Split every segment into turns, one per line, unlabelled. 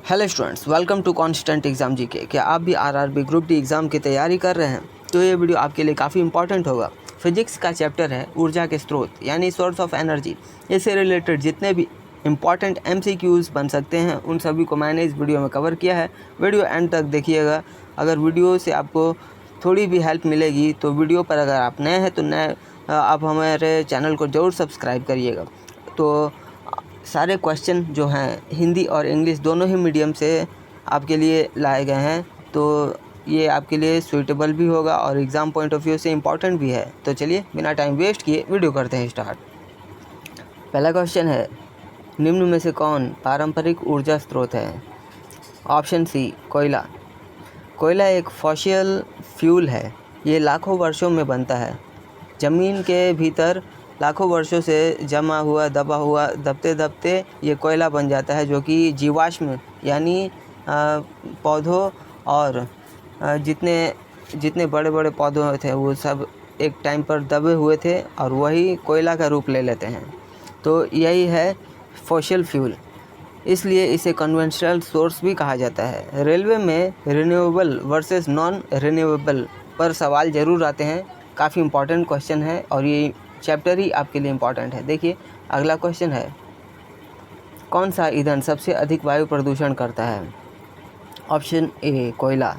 Hello students, welcome to constant exam GK. क्या आप भी आरआरबी ग्रुप डी एग्ज़ाम की तैयारी कर रहे हैं तो ये वीडियो आपके लिए काफ़ी इंपॉर्टेंट होगा। फिजिक्स का चैप्टर है ऊर्जा के स्रोत यानी सोर्स ऑफ एनर्जी। इससे रिलेटेड जितने भी इंपॉर्टेंट एमसीक्यूज़ बन सकते हैं उन सभी को मैंने इस वीडियो में कवर किया है। वीडियो एंड तक देखिएगा। अगर वीडियो से आपको थोड़ी भी हेल्प मिलेगी तो वीडियो पर अगर आप नए हैं तो आप हमारे चैनल को ज़रूर सब्सक्राइब करिएगा। तो सारे क्वेश्चन जो हैं हिंदी और इंग्लिश दोनों ही मीडियम से आपके लिए लाए गए हैं, तो ये आपके लिए सूटेबल भी होगा और एग्ज़ाम पॉइंट ऑफ व्यू से इम्पॉर्टेंट भी है। तो चलिए बिना टाइम वेस्ट किए वीडियो करते हैं स्टार्ट। पहला क्वेश्चन है, निम्न में से कौन पारंपरिक ऊर्जा स्रोत है? ऑप्शन सी कोयला। कोयला एक फॉसिल फ्यूल है। ये लाखों वर्षों में बनता है। ज़मीन के भीतर लाखों वर्षों से जमा हुआ दबते दबते ये कोयला बन जाता है, जो कि जीवाश्म यानी पौधों और जितने बड़े बड़े पौधे थे वो सब एक टाइम पर दबे हुए थे और वही कोयला का रूप ले लेते हैं। तो यही है फॉसिल फ्यूल, इसलिए इसे कन्वेंशनल सोर्स भी कहा जाता है। रेलवे में रिन्यूएबल वर्सेस नॉन रिन्यूएबल पर सवाल ज़रूर आते हैं। काफ़ी इम्पॉर्टेंट क्वेश्चन है और ये चैप्टर ही आपके लिए इम्पॉर्टेंट है। देखिए अगला क्वेश्चन है, कौन सा ईंधन सबसे अधिक वायु प्रदूषण करता है? ऑप्शन ए कोयला।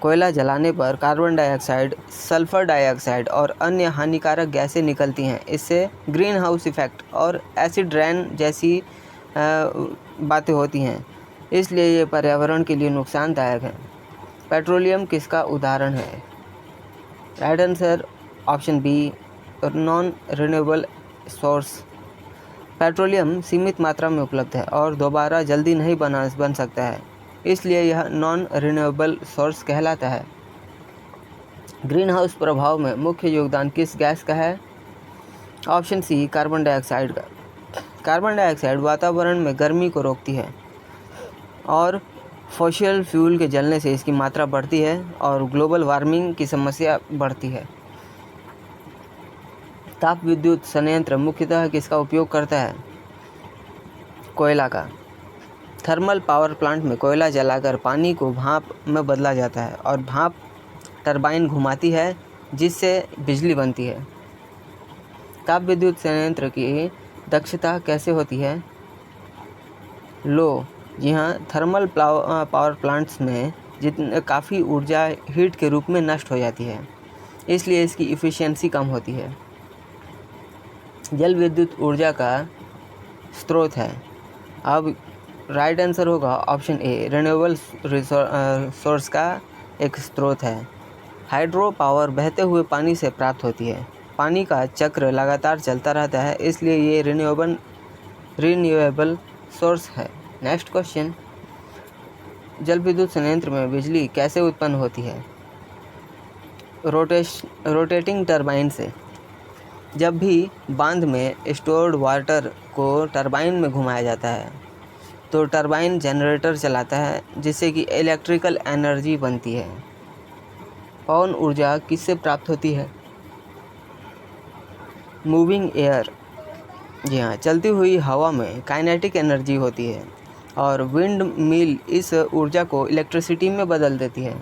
कोयला जलाने पर कार्बन डाइऑक्साइड, सल्फर डाइऑक्साइड और अन्य हानिकारक गैसें निकलती हैं। इससे ग्रीन हाउस इफ़ेक्ट और एसिड रेन जैसी बातें होती हैं, इसलिए ये पर्यावरण के लिए नुकसानदायक है। पेट्रोलियम किसका उदाहरण है? Right answer option B non renewable source. Petroleum सीमित मात्रा में उपलब्ध है और दोबारा जल्दी नहीं बन सकता है, इसलिए यह नॉन रिन्यूएबल सोर्स कहलाता है। ग्रीन हाउस प्रभाव में मुख्य योगदान किस गैस का है? ऑप्शन सी कार्बन डाइऑक्साइड का। कार्बन डाइऑक्साइड वातावरण में गर्मी को रोकती है और फॉसिल फ्यूल के जलने से इसकी मात्रा बढ़ती है और ग्लोबल वार्मिंग की समस्या बढ़ती है। ताप विद्युत संयंत्र मुख्यतः किसका उपयोग करता है? कोयला का। थर्मल पावर प्लांट में कोयला जलाकर पानी को भाप में बदला जाता है और भाप टरबाइन घुमाती है जिससे बिजली बनती है। ताप विद्युत संयंत्र की दक्षता कैसे होती है? लो। जी हाँ, थर्मल पावर प्लांट्स में काफ़ी ऊर्जा हीट के रूप में नष्ट हो जाती है, इसलिए इसकी इफ़िशियंसी कम होती है। जल विद्युत ऊर्जा का स्रोत है। अब राइट आंसर होगा ऑप्शन ए रिन्यूएबल सोर्स का एक स्रोत है। हाइड्रो पावर बहते हुए पानी से प्राप्त होती है। पानी का चक्र लगातार चलता रहता है, इसलिए ये रिन्यूएबल सोर्स है। नेक्स्ट क्वेश्चन, जल विद्युत संयंत्र में बिजली कैसे उत्पन्न होती है? रोटेटिंग टरबाइन से। जब भी बांध में स्टोर्ड वाटर को टरबाइन में घुमाया जाता है तो टरबाइन जनरेटर चलाता है, जिससे कि इलेक्ट्रिकल एनर्जी बनती है। पवन ऊर्जा किससे प्राप्त होती है? Moving air. जी हाँ, चलती हुई हवा में काइनेटिक एनर्जी होती है और विंड मिल इस ऊर्जा को इलेक्ट्रिसिटी में बदल देती है।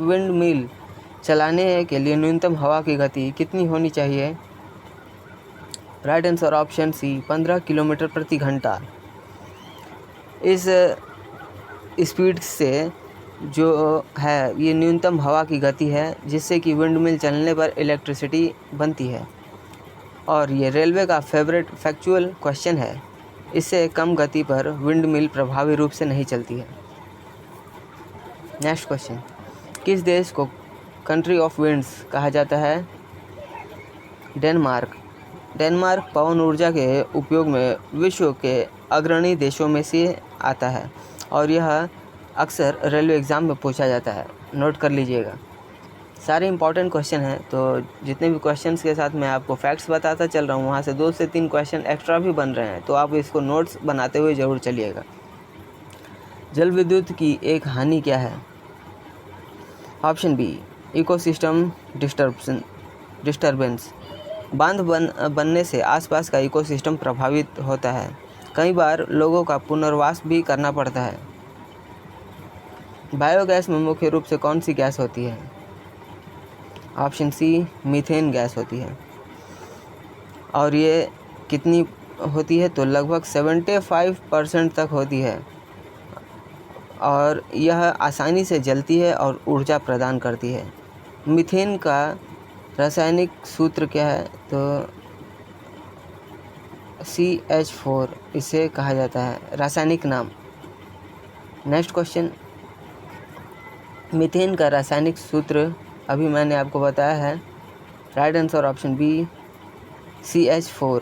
विंड मिल चलाने के लिए न्यूनतम हवा की गति कितनी होनी चाहिए? Right answer option C 15 kilometre प्रति घंटा। इस स्पीड से जो है ये न्यूनतम हवा की गति है, जिससे कि विंड मिल चलने पर इलेक्ट्रिसिटी बनती है। और ये रेलवे का फेवरेट फैक्चुअल क्वेश्चन है। इससे कम गति पर विंड मिल प्रभावी रूप से नहीं चलती है। नेक्स्ट क्वेश्चन, किस देश को कंट्री ऑफ विंड्स कहा जाता है? डेनमार्क। डेनमार्क पवन ऊर्जा के उपयोग में विश्व के अग्रणी देशों में से आता है और यह अक्सर रेलवे एग्ज़ाम में पूछा जाता है, नोट कर लीजिएगा। सारे इंपॉर्टेंट क्वेश्चन हैं, तो जितने भी क्वेश्चंस के साथ मैं आपको फैक्ट्स बताता चल रहा हूँ वहाँ से 2 से 3 क्वेश्चन एक्स्ट्रा भी बन रहे हैं, तो आप इसको नोट्स बनाते हुए ज़रूर चलिएगा। जल विद्युत की एक हानि क्या है? Option B ecosystem disturbance. बांध बनने से आसपास का इकोसिस्टम प्रभावित होता है। कई बार लोगों का पुनर्वास भी करना पड़ता है। बायोगैस में मुख्य रूप से कौन सी गैस होती है? ऑप्शन सी मीथेन गैस होती है। और ये कितनी होती है? तो लगभग 75% तक होती है और यह आसानी से जलती है और ऊर्जा प्रदान करती है। मीथेन का रासायनिक सूत्र क्या है? तो CH4 इसे कहा जाता है रासायनिक नाम। नेक्स्ट क्वेश्चन, मीथेन का रासायनिक सूत्र अभी मैंने आपको बताया है। Right answer option B CH4।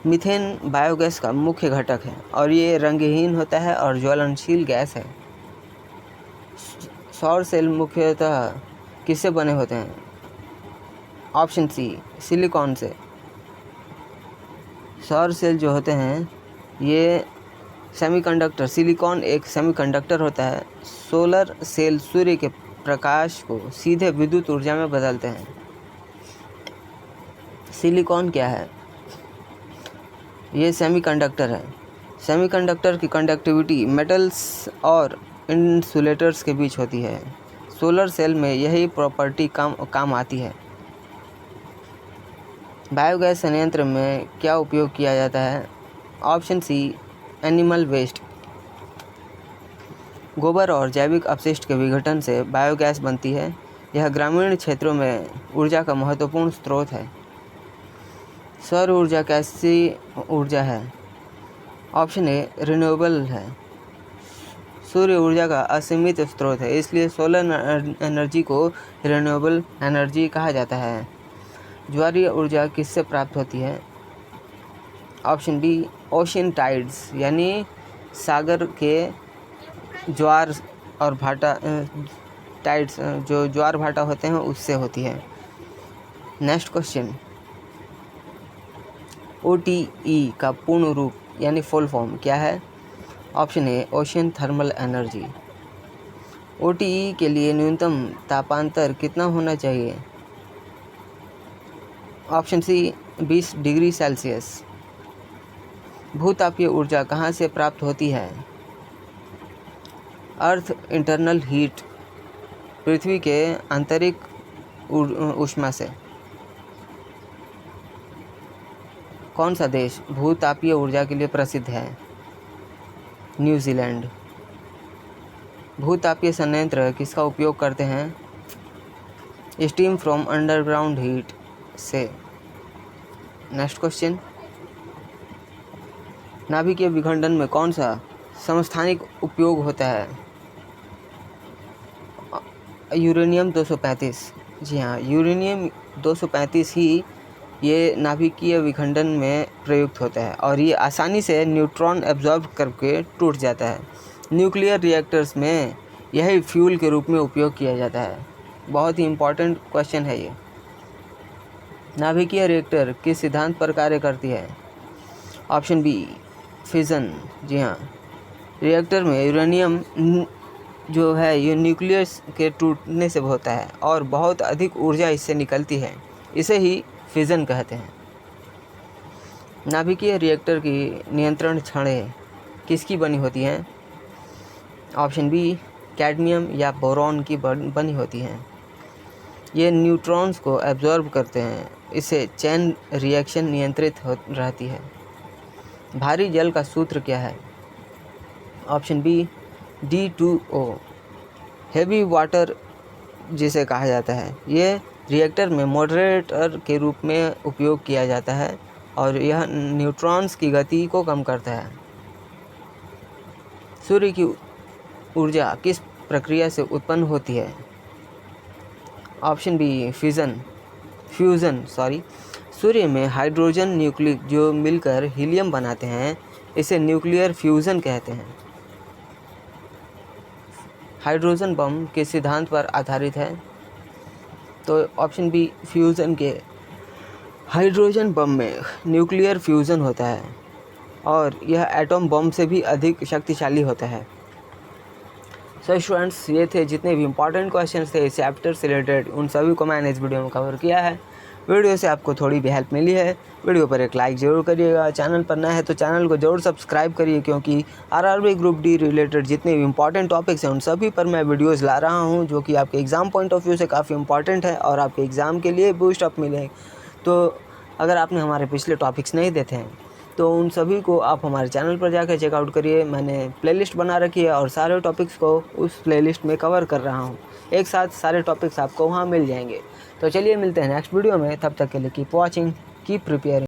Methane biogas का मुख्य घटक है और ये रंगहीन होता है और ज्वलनशील गैस है। सौर सेल मुख्यतः किससे बने होते हैं? ऑप्शन सी सिलिकॉन से। सौर सेल जो होते हैं ये सेमीकंडक्टर, सिलिकॉन एक सेमीकंडक्टर होता है। सोलर सेल सूर्य के प्रकाश को सीधे विद्युत ऊर्जा में बदलते हैं। सिलिकॉन क्या है? ये सेमीकंडक्टर है। सेमीकंडक्टर की कंडक्टिविटी मेटल्स और इंसुलेटर्स के बीच होती है। सोलर सेल में यही प्रॉपर्टी काम आती है। बायोगैस संयंत्र में क्या उपयोग किया जाता है? Option C animal waste. गोबर और जैविक अपशिष्ट के विघटन से बायोगैस बनती है। यह ग्रामीण क्षेत्रों में ऊर्जा का महत्वपूर्ण स्रोत है। सौर ऊर्जा कैसी ऊर्जा है? ऑप्शन ए रिन्यूएबल है। सूर्य ऊर्जा का असीमित स्रोत है, इसलिए सोलर एनर्जी को रिन्यूएबल एनर्जी कहा जाता है। ज्वारीय ऊर्जा किससे प्राप्त होती है? ऑप्शन बी ओशियन टाइड्स, यानी सागर के ज्वार और भाटा टाइड्स, जो ज्वार भाटा होते हैं उससे होती है। नेक्स्ट क्वेश्चन, OTE का पूर्ण रूप यानी फुल फॉर्म क्या है? Option A ocean thermal energy. OTE के लिए न्यूनतम तापांतर कितना होना चाहिए? Option C 20 degree Celsius. भूतापीय ऊर्जा कहाँ से प्राप्त होती है? अर्थ इंटरनल हीट, पृथ्वी के आंतरिक ऊष्मा से। कौन सा देश भूतापीय ऊर्जा के लिए प्रसिद्ध है? न्यूजीलैंड। भूतापीय संयंत्र किसका उपयोग करते हैं? स्टीम फ्रॉम अंडरग्राउंड हीट से। नेक्स्ट क्वेश्चन, नाभिकीय विखंडन में कौन सा समस्थानिक उपयोग होता है? यूरेनियम 235। जी हाँ, यूरेनियम 235 ही ये नाभिकीय विखंडन में प्रयुक्त होता है और ये आसानी से न्यूट्रॉन एब्जॉर्ब करके टूट जाता है। न्यूक्लियर रिएक्टर्स में यही फ्यूल के रूप में उपयोग किया जाता है। बहुत ही इम्पोर्टेंट क्वेश्चन है ये। नाभिकीय रिएक्टर किस सिद्धांत पर कार्य करती है? Option B fission. जी हाँ, रिएक्टर में यूरेनियम जो है ये न्यूक्लियस के टूटने से होता है और बहुत अधिक ऊर्जा इससे निकलती है, इसे ही फिजन कहते हैं। नाभिकीय रिएक्टर की नियंत्रण छड़ें किसकी बनी होती हैं? ऑप्शन बी कैडमियम या बोरॉन की बनी होती हैं। ये न्यूट्रॉन्स को एब्जॉर्ब करते हैं, इससे चेन रिएक्शन नियंत्रित रहती है। भारी जल का सूत्र क्या है? Option B D2O। Heavy water जिसे कहा जाता है, ये रिएक्टर में मॉडरेटर के रूप में उपयोग किया जाता है और यह न्यूट्रॉन्स की गति को कम करता है। सूर्य की ऊर्जा किस प्रक्रिया से उत्पन्न होती है? Option B fusion. सूर्य में हाइड्रोजन न्यूक्लिक जो मिलकर हीलियम बनाते हैं, इसे न्यूक्लियर फ्यूज़न कहते हैं। हाइड्रोजन बम के सिद्धांत पर आधारित है, तो ऑप्शन बी फ्यूज़न के हाइड्रोजन बम में न्यूक्लियर फ्यूज़न होता है और यह एटम बम से भी अधिक शक्तिशाली होता है। सो स्टूडेंट्स, ये थे जितने भी इम्पोर्टेंट क्वेश्चंस थे इस चैप्टर से रिलेटेड, उन सभी को मैंने इस वीडियो में कवर किया है। वीडियो से आपको थोड़ी भी हेल्प मिली है, वीडियो पर एक लाइक ज़रूर करिएगा। चैनल पर नया है तो चैनल को ज़रूर सब्सक्राइब करिए, क्योंकि आरआरबी ग्रुप डी रिलेटेड जितने भी इंपॉर्टेंट टॉपिक्स हैं उन सभी पर मैं वीडियोज़ ला रहा हूँ, जो कि आपके एग्ज़ाम पॉइंट ऑफ व्यू से काफ़ी इंपॉर्टेंट है और आपके एग्ज़ाम के लिए बूस्ट अप मिले। तो अगर आपने हमारे पिछले टॉपिक्स नहीं देखे हैं तो उन सभी को आप हमारे चैनल पर जाकर चेकआउट करिए। मैंने प्लेलिस्ट बना रखी है और सारे टॉपिक्स को उस प्लेलिस्ट में कवर कर रहा हूँ। एक साथ सारे टॉपिक्स आपको वहाँ मिल जाएंगे। तो चलिए मिलते हैं नेक्स्ट वीडियो में, तब तक के लिए कीप वॉचिंग, कीप प्रिपेयरिंग।